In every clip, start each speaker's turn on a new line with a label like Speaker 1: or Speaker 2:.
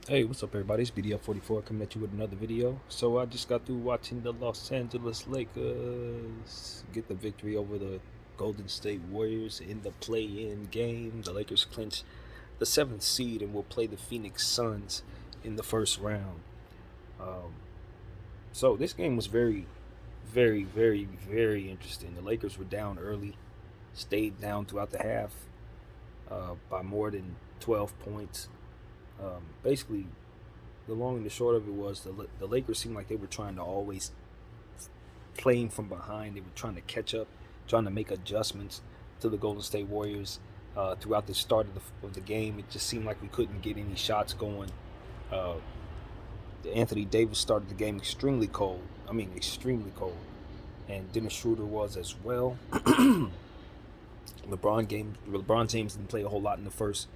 Speaker 1: Hey, what's up, everybody? It's BDF44 coming at you with another video. So I just got through watching the Los Angeles Lakers get the victory over the Golden State Warriors in the play-in game. The Lakers clinch the seventh seed and will play the Phoenix Suns in the first round. Um, so this game was very interesting. The Lakers were down early, stayed down throughout the half by more than 12 points. Basically, the long and the short of it was the Lakers seemed like they were trying to always playing from behind. They were trying to catch up, trying to make adjustments to the Golden State Warriors throughout the start of the game. It just seemed like we couldn't get any shots going. Uh, Anthony Davis started the game extremely cold. I mean, extremely cold. And Dennis Schroeder was as well. LeBron James didn't play a whole lot in the first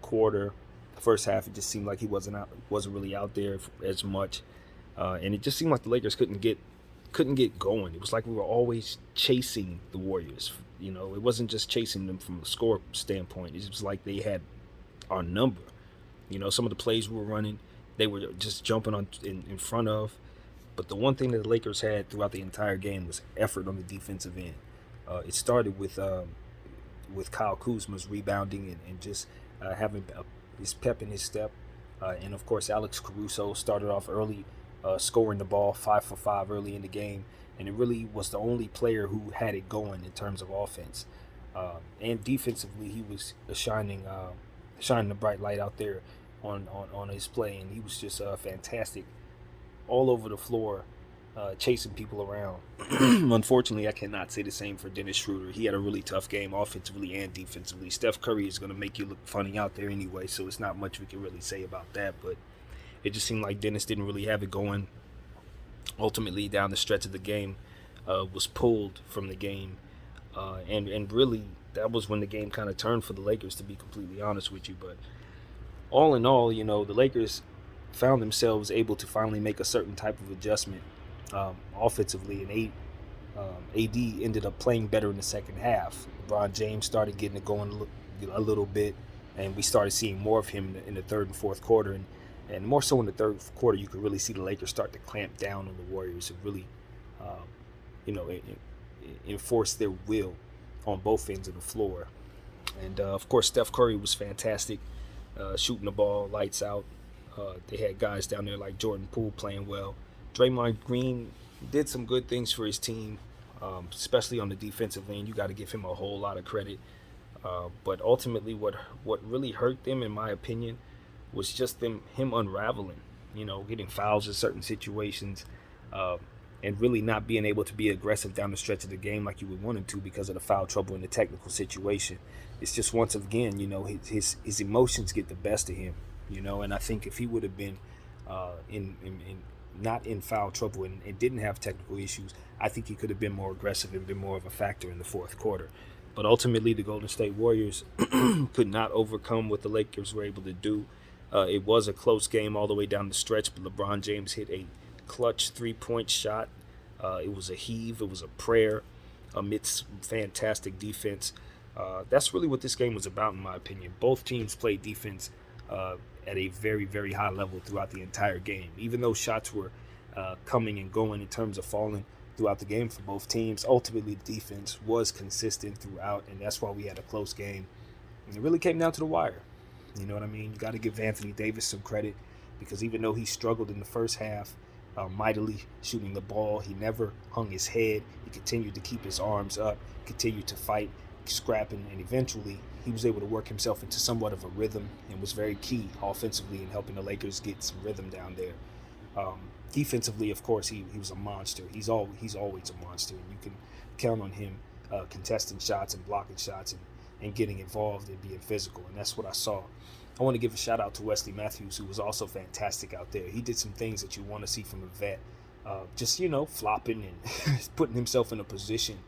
Speaker 1: quarter. The first half, it just seemed like he wasn't really out there as much, and it just seemed like the Lakers couldn't get going. It was like we were always chasing the Warriors. You know, it wasn't just chasing them from a score standpoint. It was like they had our number. You know, some of the plays we were running, they were just jumping on in front of. But the one thing that the Lakers had throughout the entire game was effort on the defensive end. It started with Kyle Kuzma's rebounding and just having his pep in his step. And of course, Alex Caruso started off early, scoring the ball 5 for 5 early in the game. And it really was the only player who had it going in terms of offense. And defensively, he was shining a bright light out there on his play. And he was just fantastic all over the floor, chasing people around. Unfortunately, I cannot say the same for Dennis Schroeder. He had a really tough game offensively and defensively. Steph Curry is going to make you look funny out there anyway, so it's not much we can really say about that. But it just seemed like Dennis didn't really have it going. Ultimately, down the stretch of the game, was pulled from the game, and really that was when the game kind of turned for the Lakers. To be completely honest with you, but all in all, you know, the Lakers found themselves able to finally make a certain type of adjustment offensively, and AD ended up playing better in the second half. LeBron James started getting it going a little bit, and we started seeing more of him in the third and fourth quarter, and more so in the third quarter, you could really see the Lakers start to clamp down on the Warriors and really, um, you know, enforce their will on both ends of the floor. And of course, Steph Curry was fantastic, shooting the ball lights out. They had guys down there like Jordan Poole playing well. Draymond Green did some good things for his team, especially on the defensive end. You got to give him a whole lot of credit. But ultimately, what really hurt them, in my opinion, was just him unraveling. You know, getting fouls in certain situations, uh, and really not being able to be aggressive down the stretch of the game like you would want him to because of the foul trouble in the technical situation. It's just once again, you know, his emotions get the best of him. You know, and I think if he would have been in not in foul trouble and didn't have technical issues, I think he could have been more aggressive and been more of a factor in the fourth quarter. But ultimately, the Golden State Warriors could not overcome what the Lakers were able to do. It was a close game all the way down the stretch, but LeBron James hit a clutch 3-point shot. It was a heave, it was a prayer amidst fantastic defense. That's really what this game was about, in my opinion. Both teams played defense at a very high level throughout the entire game. Even though shots were coming and going in terms of falling throughout the game for both teams, ultimately the defense was consistent throughout, and that's why we had a close game. And it really came down to the wire. You know what I mean? You got to give Anthony Davis some credit because even though he struggled in the first half, mightily shooting the ball, he never hung his head. He continued to keep his arms up, continued to fight, scrapping, and eventually he was able to work himself into somewhat of a rhythm and was very key offensively in helping the Lakers get some rhythm down there. Defensively, of course, he was a monster. He's always a monster, and you can count on him contesting shots and blocking shots and getting involved and being physical, and that's what I saw. I want to give a shout out to Wesley Matthews, who was also fantastic out there. He did some things that you want to see from a vet, just flopping and putting himself in a position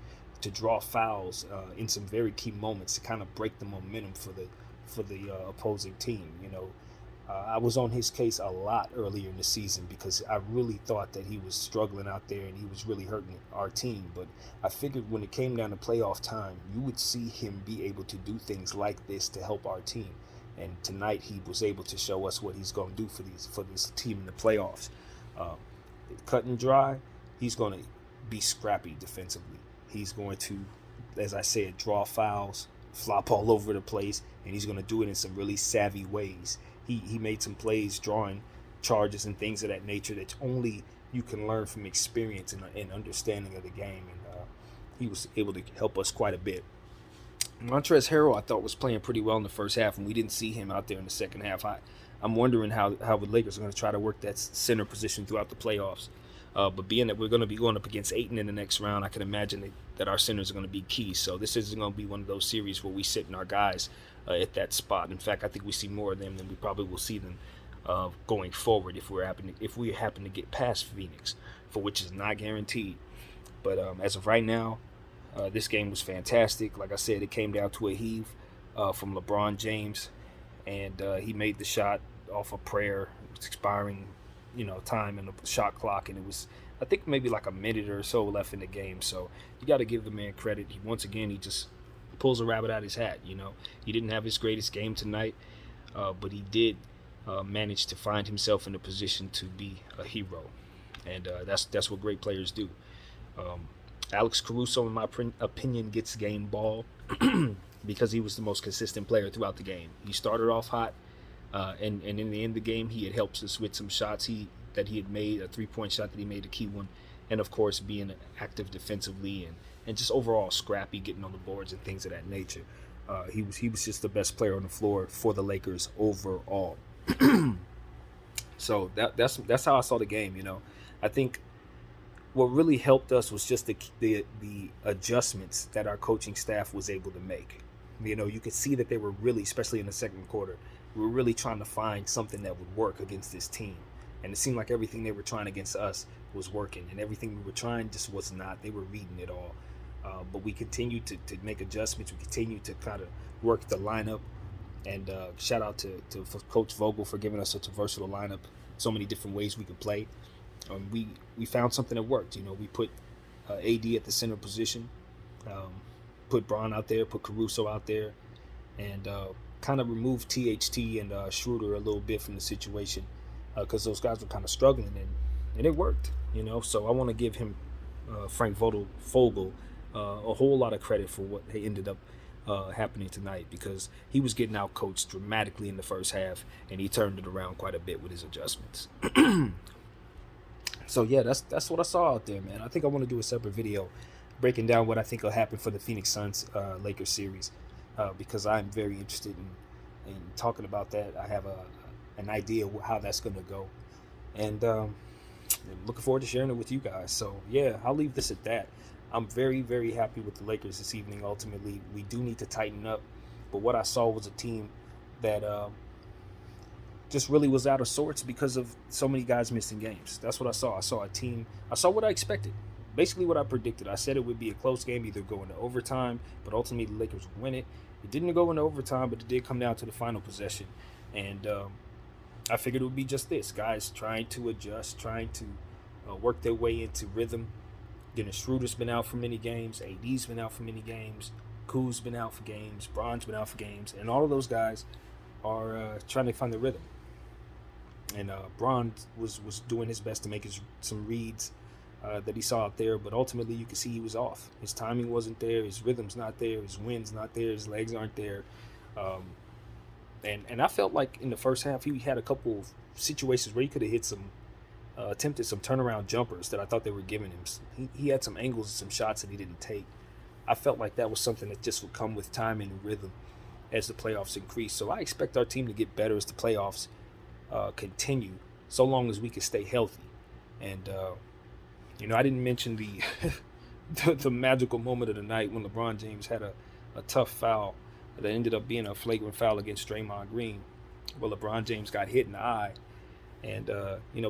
Speaker 1: to draw fouls in some very key moments to kind of break the momentum for the opposing team. I was on his case a lot earlier in the season because I really thought that he was struggling out there and he was really hurting our team. But I figured when it came down to playoff time, you would see him be able to do things like this to help our team. And tonight he was able to show us what he's going to do for this team in the playoffs. Uh, Cut and dry, he's going to be scrappy defensively. He's going to, as I said, draw fouls, flop all over the place, and he's going to do it in some really savvy ways. He made some plays drawing charges and things of that nature that only you can learn from experience and understanding of the game. And he was able to help us quite a bit. Montrezl Harrell, I thought, was playing pretty well in the first half, and we didn't see him out there in the second half. I'm wondering how the Lakers are going to try to work that center position throughout the playoffs. But being that we're going to be going up against Ayton in the next round, I can imagine that our centers are going to be key. So this isn't going to be one of those series where we sit in our guys at that spot. In fact, I think we see more of them than we probably will see them going forward if we happen to get past Phoenix, for which is not guaranteed. But as of right now, this game was fantastic. Like I said, it came down to a heave from LeBron James, and he made the shot off a prayer. It was expiring, time in the shot clock, and it was, I think, maybe like a minute or so left in the game. So you got to give the man credit. He just pulls a rabbit out of his hat. He didn't have his greatest game tonight, but he did manage to find himself in a position to be a hero, and that's what great players do. Alex Caruso, in my opinion, gets game ball because he was the most consistent player throughout the game. He started off hot, and in the end of the game, he had helped us with some shots that he had made, a three-point shot that he made, a key one, and of course being active defensively and just overall scrappy, getting on the boards and things of that nature. He was just the best player on the floor for the Lakers overall. So that's how I saw the game. I think what really helped us was just the adjustments that our coaching staff was able to make. You could see that they were really, especially in the second quarter, we were really trying to find something that would work against this team. And it seemed like everything they were trying against us was working, and everything we were trying just was not. They were reading it all. But we continued to make adjustments. We continued to kind of work the lineup. And shout out to Coach Vogel for giving us such a versatile lineup, so many different ways we could play. We found something that worked. We put AD at the center position, put Braun out there, put Caruso out there, and kind of removed THT and Schroeder a little bit from the situation because those guys were kind of struggling, and it worked. So I want to give him, Frank Vogel, a whole lot of credit for what ended up happening tonight, because he was getting out coached dramatically in the first half, and he turned it around quite a bit with his adjustments. So yeah, that's what I saw out there, man. I think I want to do a separate video breaking down what I think will happen for the Phoenix Suns Lakers series, because I'm very interested in talking about that. I have an idea how that's going to go, and I'm looking forward to sharing it with you guys. So yeah, I'll leave this at that. I'm very, very happy with the Lakers this evening. Ultimately, we do need to tighten up, but what I saw was a team that just really was out of sorts because of so many guys missing games. That's what I saw. I saw a team. I saw what I expected. Basically what I predicted. I said it would be a close game, either go into overtime, but ultimately the Lakers would win it. It didn't go into overtime, but it did come down to the final possession. And I figured it would be just this. Guys trying to adjust, trying to work their way into rhythm. Dennis Schroeder's been out for many games. AD's been out for many games. Kuz's been out for games. Braun's been out for games. And all of those guys are trying to find the rhythm. And Braun was doing his best to make some reads that he saw out there, but ultimately you could see he was off. His timing wasn't there, his rhythm's not there, his wind's not there, his legs aren't there. And I felt like in the first half he had a couple of situations where he could have hit attempted some turnaround jumpers that I thought they were giving him. He had some angles and some shots that he didn't take. I felt like that was something that just would come with time and rhythm as the playoffs increase. So I expect our team to get better as the playoffs continue, so long as we can stay healthy. And I didn't mention the magical moment of the night when LeBron James had a tough foul that ended up being a flagrant foul against Draymond Green, where LeBron James got hit in the eye. And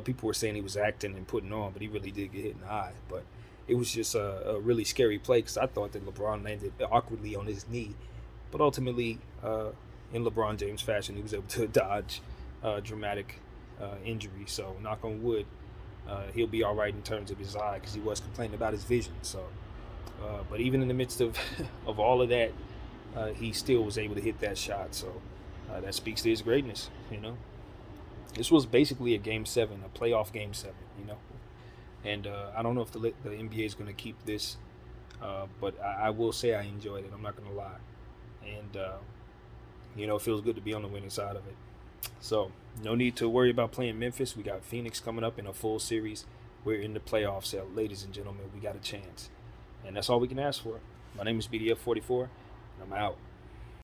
Speaker 1: people were saying he was acting and putting on, but he really did get hit in the eye. But it was just a really scary play, because I thought that LeBron landed awkwardly on his knee, but ultimately in LeBron James fashion, he was able to dodge dramatic injury. So knock on wood, he'll be all right in terms of his eye, because he was complaining about his vision. So but even in the midst of all of that, he still was able to hit that shot. So That speaks to his greatness. This was basically a game seven, a playoff game seven. And I don't know if the NBA is going to keep this, but I will say I enjoyed it. I'm not going to lie, and it feels good to be on the winning side of it. So no need to worry about playing Memphis. We got Phoenix coming up in a full series. We're in the playoffs, ladies and gentlemen. We got a chance, and that's all we can ask for. My name is BDF44, and I'm out.